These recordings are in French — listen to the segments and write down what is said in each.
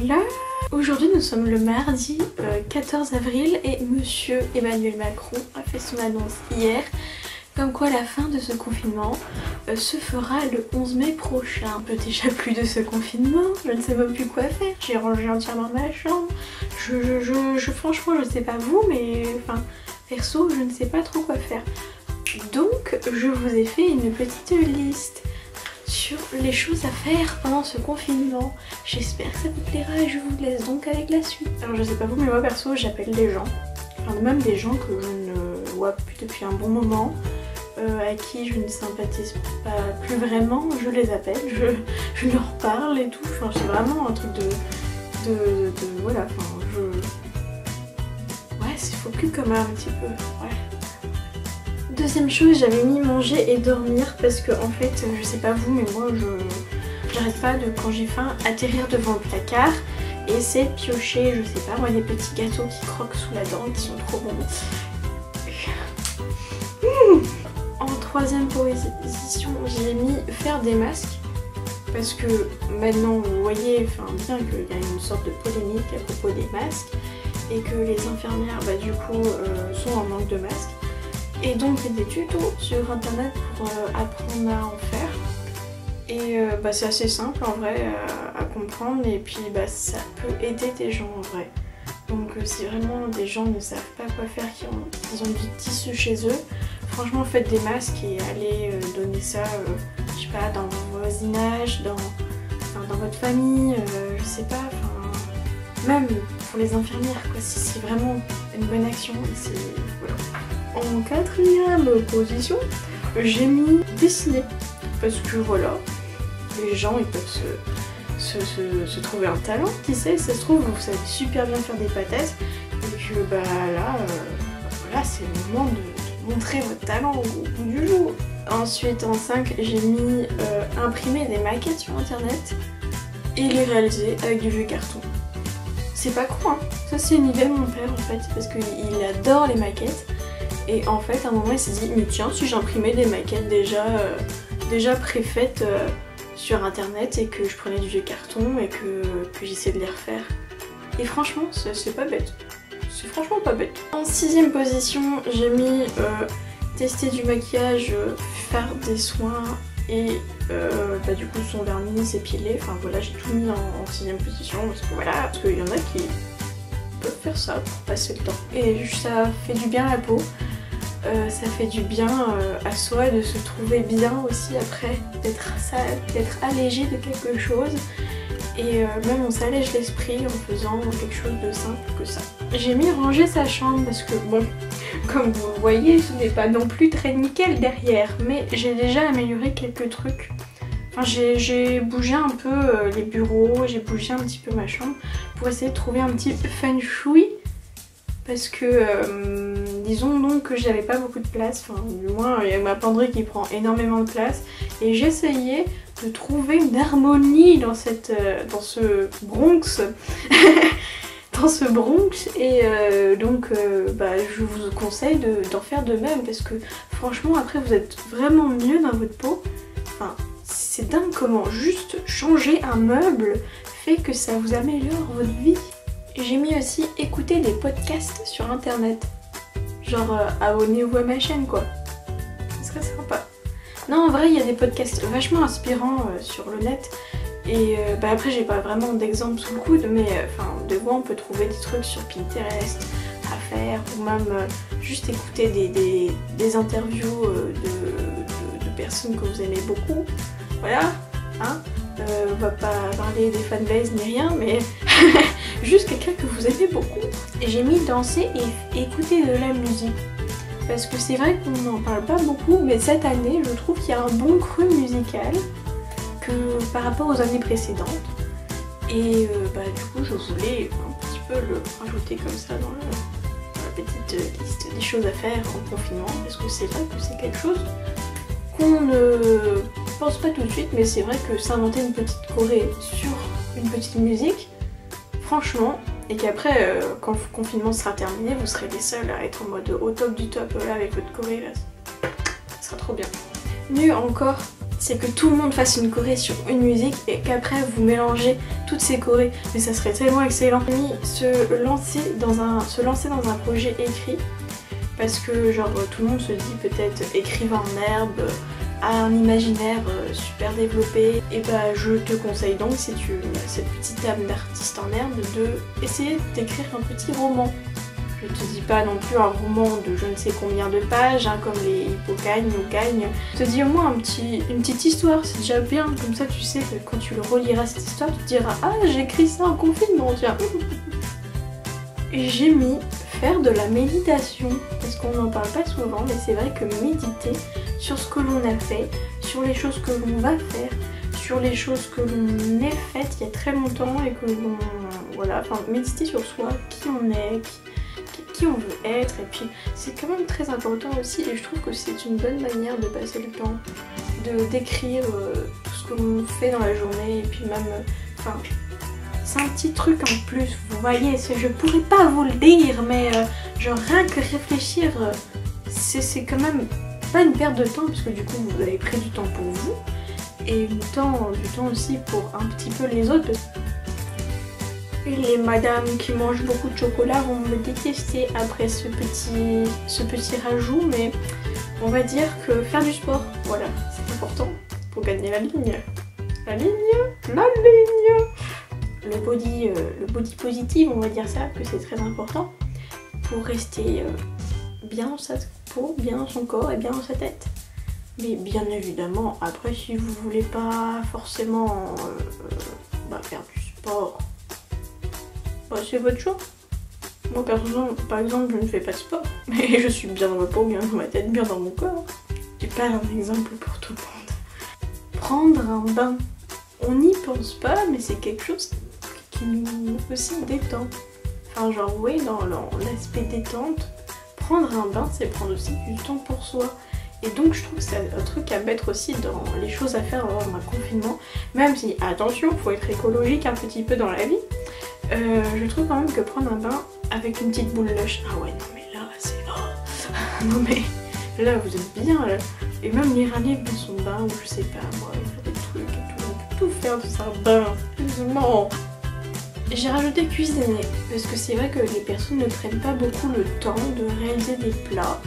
Voilà. Aujourd'hui nous sommes le mardi 14 avril et monsieur Emmanuel Macron a fait son annonce hier comme quoi la fin de ce confinement se fera le 11 mai prochain. On peut déjà plus de ce confinement, je ne sais même plus quoi faire. J'ai rangé entièrement ma chambre. Franchement je sais pas vous, mais enfin perso je ne sais pas trop quoi faire. Donc je vous ai fait une petite liste sur les choses à faire pendant ce confinement. J'espère que ça vous plaira et je vous laisse donc avec la suite. Alors je sais pas vous, mais moi perso j'appelle les gens, enfin même des gens que je ne vois plus depuis un bon moment, à qui je ne sympathise pas plus vraiment, je les appelle, je leur parle et tout, enfin c'est vraiment un truc voilà, enfin ouais c'est faux cul comme un petit peu, ouais. Deuxième chose, j'avais mis manger et dormir parce que en fait, je sais pas vous, mais moi j'arrête pas de, quand j'ai faim, atterrir devant le placard et essayer de piocher, je sais pas moi, des petits gâteaux qui croquent sous la dent, qui sont trop bons. En troisième position, j'ai mis faire des masques parce que maintenant vous voyez enfin, bien qu'il y a une sorte de polémique à propos des masques et que les infirmières bah, du coup sont en manque de masques. Et donc des tutos sur internet pour apprendre à en faire. Et bah, c'est assez simple en vrai à comprendre et puis bah, ça peut aider des gens en vrai. Donc si vraiment des gens ne savent pas quoi faire, qu'ils ont du tissu chez eux, franchement faites des masques et allez donner ça, je sais pas, dans vos voisinages, dans votre famille, je sais pas, même pour les infirmières quoi, si c'est vraiment une bonne action, voilà. En quatrième position, j'ai mis dessiner parce que voilà, les gens ils peuvent se trouver un talent, qui sait, ça se trouve vous savez super bien faire des patates et que bah là, voilà c'est le moment de montrer votre talent au bout du jour. Ensuite en 5 j'ai mis imprimer des maquettes sur internet et les réaliser avec du vieux carton. C'est pas con hein, ça c'est une idée de mon père en fait parce qu'il adore les maquettes. Et en fait, à un moment, il s'est dit, mais tiens, si j'imprimais des maquettes déjà préfaites sur internet et que je prenais du vieux carton et que j'essayais de les refaire. Et franchement, c'est pas bête. C'est franchement pas bête. En sixième position, j'ai mis tester du maquillage, faire des soins et bah, du coup son vernis s'épiler. Enfin voilà, j'ai tout mis en sixième position parce que voilà, parce qu'il y en a qui peuvent faire ça pour passer le temps. Et ça fait du bien à la peau. Ça fait du bien à soi de se trouver bien aussi après, d'être allégé de quelque chose et même on s'allège l'esprit en faisant quelque chose de simple que ça. J'ai mis ranger sa chambre parce que bon, comme vous le voyez, ce n'est pas non plus très nickel derrière, mais j'ai déjà amélioré quelques trucs. Enfin, j'ai bougé un peu les bureaux, j'ai bougé un petit peu ma chambre pour essayer de trouver un petit feng shui. Parce que disons donc que j'avais pas beaucoup de place, enfin du moins il y a ma penderie qui prend énormément de place et j'essayais de trouver une harmonie dans ce Bronx dans ce Bronx et donc bah, je vous conseille d'en faire de même parce que franchement après vous êtes vraiment mieux dans votre peau. Enfin, c'est dingue comment juste changer un meuble fait que ça vous améliore votre vie. J'ai mis aussi écouter des podcasts sur internet. Genre abonnez-vous à ma chaîne quoi. Ce serait sympa. Non en vrai il y a des podcasts vachement inspirants sur le net. Et bah après j'ai pas vraiment d'exemple sous le coude mais enfin de quoi on peut trouver des trucs sur Pinterest à faire ou même juste écouter des interviews de personnes que vous aimez beaucoup. Voilà, hein. On va pas parler des fanbases ni rien mais juste quelqu'un que vous aimez beaucoup. Et j'ai mis danser et écouter de la musique. Parce que c'est vrai qu'on n'en parle pas beaucoup, mais cette année, je trouve qu'il y a un bon cru musical que par rapport aux années précédentes. Et bah du coup, je voulais un petit peu le rajouter comme ça dans la petite liste des choses à faire en confinement. Parce que c'est vrai que c'est quelque chose qu'on ne pense pas tout de suite, mais c'est vrai que s'inventer une petite choré sur une petite musique, franchement, et qu'après, quand le confinement sera terminé, vous serez les seuls à être en mode au top du top là avec votre choré, là. Ça sera trop bien. Mieux encore, c'est que tout le monde fasse une choré sur une musique et qu'après vous mélangez toutes ces chorés. Mais ça serait tellement excellent. Se lancer dans un projet écrit, parce que genre tout le monde se dit peut-être écrivain en herbe, a un imaginaire super développé, et bah je te conseille donc, si tu as cette petite âme d'artiste en herbe, de essayer d'écrire un petit roman. Je te dis pas non plus un roman de je ne sais combien de pages, hein, comme les Hippocagnes ou Gagnes. Je te dis au moins une petite histoire, c'est déjà bien, comme ça tu sais que quand tu le reliras cette histoire, tu te diras ah j'ai écrit ça en confinement, tiens. Et j'ai mis faire de la méditation, parce qu'on n'en parle pas souvent, mais c'est vrai que méditer sur ce que l'on a fait, sur les choses que l'on va faire, sur les choses que l'on a faites il y a très longtemps et que l'on... Voilà, enfin méditer sur soi, qui on est, qui on veut être, et puis c'est quand même très important aussi, et je trouve que c'est une bonne manière de passer le temps, de d'écrire tout ce que l'on fait dans la journée, et puis même, enfin, c'est un petit truc en plus, vous voyez, je pourrais pas vous le dire, mais genre rien que réfléchir, c'est quand même pas une perte de temps, parce que du coup vous avez pris du temps pour vous, et du temps aussi pour un petit peu les autres. Et les madames qui mangent beaucoup de chocolat vont me détester après ce petit rajout, mais on va dire que faire du sport, voilà, c'est important pour gagner la ligne. La ligne. Le body positive, on va dire ça, que c'est très important pour rester bien dans sa peau, bien dans son corps et bien dans sa tête. Mais bien évidemment, après si vous voulez pas forcément faire du sport, c'est votre choix. Moi personnellement, par exemple, je ne fais pas de sport, mais je suis bien dans ma peau, bien dans ma tête, bien dans mon corps. J'ai pas un exemple pour tout le monde. Prendre un bain, on n'y pense pas, mais c'est quelque chose qui nous aussi détend. Enfin genre oui, dans l'aspect détente, prendre un bain, c'est prendre aussi du temps pour soi. Et donc je trouve que c'est un truc à mettre aussi dans les choses à faire dans un confinement, même si, attention, faut être écologique un petit peu dans la vie. Je trouve quand même que prendre un bain avec une petite boule lush, ah ouais non mais là c'est... Oh. Non mais là vous êtes bien là. Et même lire un livre dans son bain, ou je sais pas moi, faire des trucs et tout, on peut tout faire dans un bain, excuse-moi. J'ai rajouté cuisiner, parce que c'est vrai que les personnes ne prennent pas beaucoup le temps de réaliser des plats.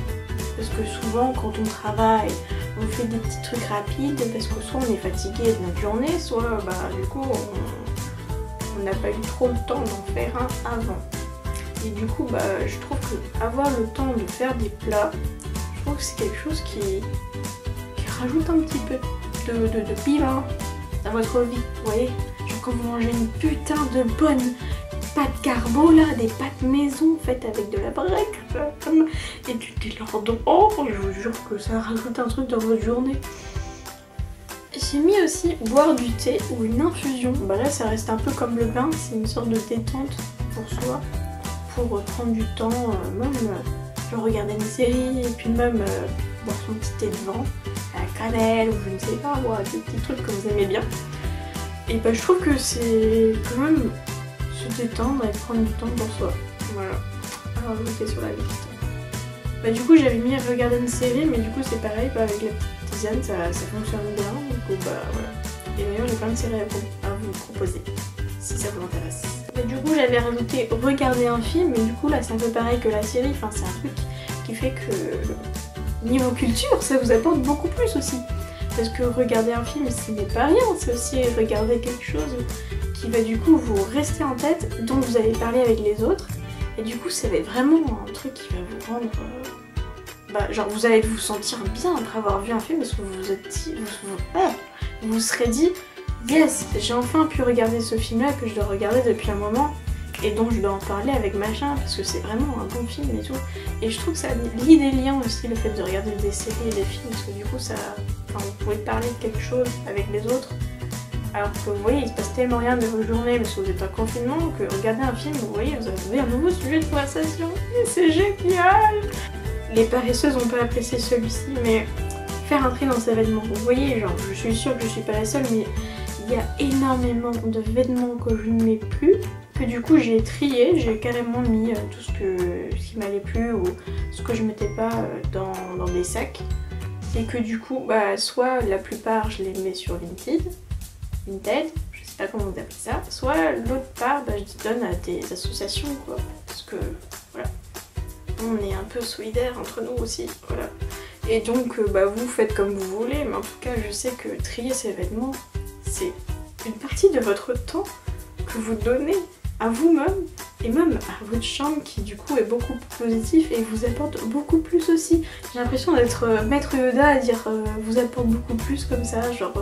Parce que souvent quand on travaille, on fait des petits trucs rapides, parce que soit on est fatigué de notre journée, soit du coup on n'a pas eu trop le temps d'en faire un avant. Et du coup je trouve que avoir le temps de faire des plats, je trouve que c'est quelque chose qui rajoute un petit peu de piment dans votre vie, vous voyez. Genre quand vous mangez une putain de bonne pâte carbo là, des pâtes maison faites avec de la brique et du délordant, oh je vous jure que ça rajoute un truc dans votre journée. J'ai mis aussi boire du thé ou une infusion. Là ça reste un peu comme le bain, c'est une sorte de détente pour soi, pour prendre du temps, même genre regarder une série et puis même boire son petit thé de vent, à la cannelle ou je ne sais pas, des petits trucs que vous aimez bien. Et je trouve que c'est quand même se détendre et prendre du temps pour soi. Voilà, à rajouter sur la liste. Du coup j'avais mis regarder une série, mais du coup c'est pareil, avec la petite tisane ça fonctionne bien, du coup voilà. Et d'ailleurs j'ai plein de séries à vous proposer, si ça vous intéresse. Du coup j'avais rajouté regarder un film, mais du coup là c'est un peu pareil que la série, enfin c'est un truc qui fait que niveau culture ça vous apporte beaucoup plus aussi. Parce que regarder un film ce n'est pas rien, c'est aussi regarder quelque chose qui va du coup vous rester en tête, dont vous allez parler avec les autres. Et du coup ça va être vraiment un truc qui va vous rendre... genre vous allez vous sentir bien après avoir vu un film, parce que vous vous êtes dit... Vous vous serez dit yes, j'ai enfin pu regarder ce film là que je dois regarder depuis un moment et dont je dois en parler avec machin, parce que c'est vraiment un bon film et tout. Et je trouve que ça lie des liens aussi, le fait de regarder des séries et des films, parce que du coup ça... vous pouvez parler de quelque chose avec les autres. Alors que vous voyez, il se passe tellement rien de vos journées parce que vous êtes en confinement, que regarder un film, vous voyez, vous avez un nouveau sujet de conversation. Et c'est génial! Les paresseuses ont pas apprécié celui-ci, mais faire un tri dans ses vêtements. Vous voyez, genre, je suis sûre que je suis pas la seule, mais il y a énormément de vêtements que je ne mets plus, que du coup j'ai trié, j'ai carrément mis tout ce qui m'allait plus ou ce que je mettais pas dans des sacs. c'est que du coup, bah, soit la plupart je les mets sur Vinted, je sais pas comment vous appelez ça, soit l'autre part, bah, je les donne à des associations, quoi, parce que voilà, on est un peu solidaires entre nous aussi, voilà. Et donc, bah, vous faites comme vous voulez, mais en tout cas, je sais que trier ces vêtements, c'est une partie de votre temps que vous donnez à vous-même et même à votre chambre qui du coup est beaucoup plus positif et vous apporte beaucoup plus aussi. J'ai l'impression d'être maître Yoda à dire vous apporte beaucoup plus comme ça, genre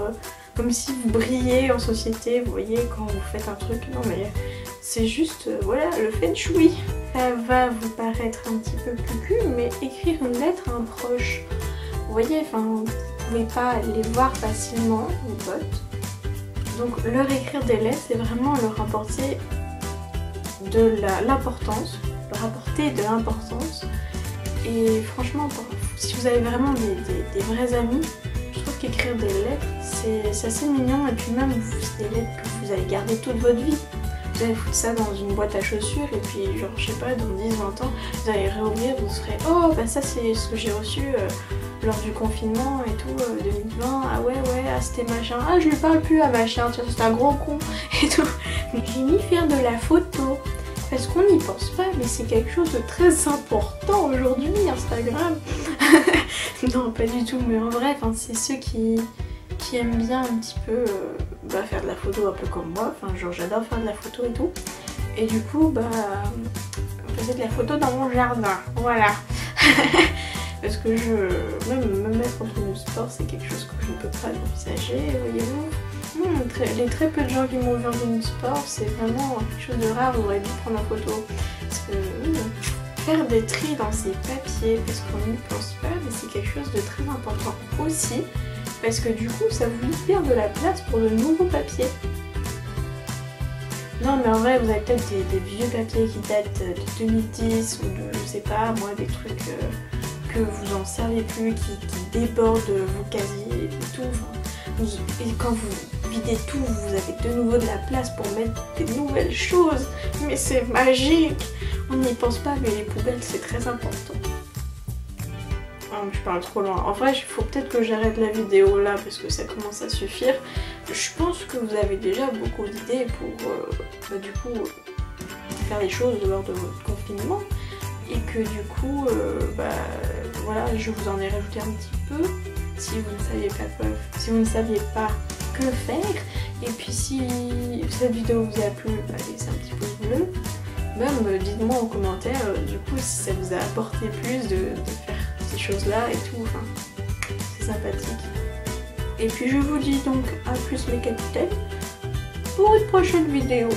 comme si vous brillez en société, vous voyez, quand vous faites un truc. Non mais c'est juste, voilà, le feng shui. Ça va vous paraître un petit peu cucu, mais écrire une lettre à un proche, vous voyez, enfin, vous pouvez pas les voir facilement, vos potes. Donc leur écrire des lettres, c'est vraiment leur apporter de l'importance, leur apporter de l'importance. Et franchement, si vous avez vraiment des vrais amis, je trouve qu'écrire des lettres, c'est assez mignon. Et puis même, c'est des lettres que vous allez garder toute votre vie. Vous allez foutre ça dans une boîte à chaussures et puis genre, je sais pas, dans 10-20 ans, vous allez réouvrir, vous serez « Oh, bah ça c'est ce que j'ai reçu lors du confinement et tout, 2020, ah ouais, ah c'était machin, ah je lui parle plus à machin, tiens c'est un gros con et tout. » J'ai mis faire de la photo, parce qu'on n'y pense pas, mais c'est quelque chose de très important aujourd'hui, Instagram. Non, pas du tout, mais en vrai, c'est ceux qui aiment bien un petit peu faire de la photo un peu comme moi, enfin genre j'adore faire de la photo et tout. Et du coup, on faisait de la photo dans mon jardin, voilà. Parce que même me mettre en tenue de sport, c'est quelque chose que je ne peux pas envisager, voyez-vous. Les très peu de gens qui m'ont vu en tenue de sport, c'est vraiment quelque chose de rare, vous aurez dû prendre en photo. Parce que faire des tris dans ces papiers, parce qu'on n'y pense pas, mais c'est quelque chose de très important aussi. Parce que du coup, ça vous libère de la place pour de nouveaux papiers. Non mais en vrai, vous avez peut-être des vieux papiers qui datent de 2010 ou de, je sais pas, moi, des trucs que vous en servez plus, qui débordent vos casiers et tout. Et quand vous videz tout, vous avez de nouveau de la place pour mettre des nouvelles choses. Mais c'est magique! On n'y pense pas, mais les poubelles, c'est très important. Oh, je parle trop loin. En vrai, il faut peut-être que j'arrête la vidéo là parce que ça commence à suffire. Je pense que vous avez déjà beaucoup d'idées pour du coup faire les choses lors de votre confinement et que du coup voilà, je vous en ai rajouté un petit peu si vous ne saviez pas que faire. Et puis si cette vidéo vous a plu, laissez un petit pouce bleu. Même dites-moi en commentaire du coup si ça vous a apporté plus de faire ces choses là et tout, enfin c'est sympathique. Et puis je vous dis donc à plus mes capitaines pour une prochaine vidéo.